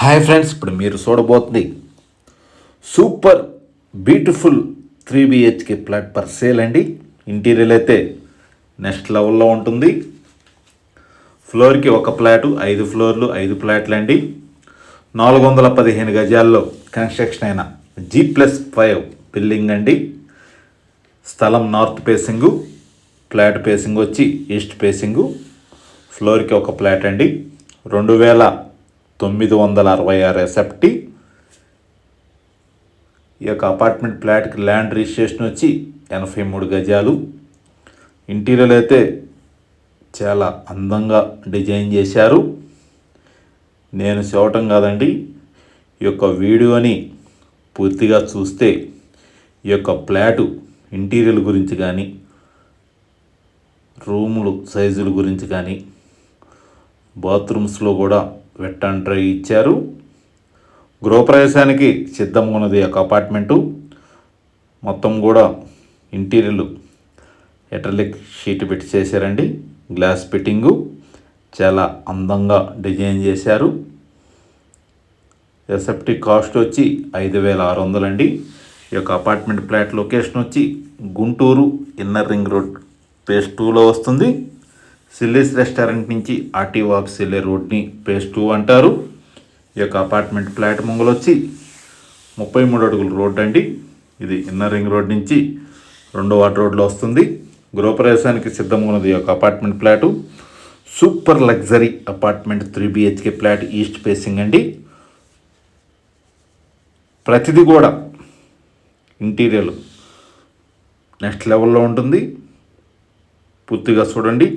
Hi friends, ఇప్పుడు మీరు చూడబోతుంది super beautiful 3 BHK flat for sale అండి. ఇంటీరియర్ అయితే నెక్స్ట్ లెవెల్లో ఉంటుంది. ఫ్లోర్కి ఒక ఫ్లాటు, 5 ఫ్లోర్లు, 5 ఫ్లాట్లు అండి. 415 గజాల్లో కన్స్ట్రక్షన్ అయిన G+5 బిల్డింగ్ అండి. స్థలం నార్త్ ఫేసింగు, ఫ్లాట్ ఫేసింగ్ వచ్చి ఈస్ట్ ఫేసింగు. ఫ్లోర్కి ఒక ఫ్లాట్ అండి. 2966 ఎస్ఎఫ్టీ. ఈ యొక్క అపార్ట్మెంట్ ఫ్లాట్కి ల్యాండ్ రిజిస్ట్రేషన్ వచ్చి 83 గజాలు. ఇంటీరియర్ అయితే చాలా అందంగా డిజైన్ చేశారు. నేను చూడటం కాదండి, ఈ యొక్క వీడియోని పూర్తిగా చూస్తే ఈ యొక్క ఫ్లాటు ఇంటీరియర్ గురించి కానీ, రూములు సైజుల గురించి కానీ, బాత్రూమ్స్లో కూడా వెట్ అండ్ డ్రై ఇచ్చారు. గృహప్రవేశానికి సిద్ధంగా ఉన్నది యొక్క అపార్ట్మెంటు. మొత్తం కూడా ఇంటీరియర్లు ఎటర్లిక్ షీట్ పెట్టి చేశారండి. గ్లాస్ ఫిట్టింగు చాలా అందంగా డిజైన్ చేశారు. ఎస్ఎఫ్టీ కాస్ట్ వచ్చి 5600 అండి. ఈ యొక్క అపార్ట్మెంట్ ఫ్లాట్ లొకేషన్ వచ్చి Guntur inner ring road phase 2లో వస్తుంది. సిల్లీస్ రెస్టారెంట్ నుంచి ఆర్టీఓ ఆఫీస్ వెళ్ళే రోడ్ని ఫేజ్ 2 అంటారు. ఈ యొక్క అపార్ట్మెంట్ ఫ్లాట్ ముంగలు వచ్చి 33 అడుగుల రోడ్ అండి. ఇది ఇన్నర్ రింగ్ రోడ్ నుంచి 2వ వార్డ్ రోడ్లో వస్తుంది. గృహప్రవేశానికి సిద్ధంగా ఉన్నది ఈ యొక్క apartment flat. Super luxury apartment 3 BHK flat east facing అండి. ప్రతిదీ కూడా ఇంటీరియర్ నెక్స్ట్ లెవెల్లో ఉంటుంది. పూర్తిగా చూడండి.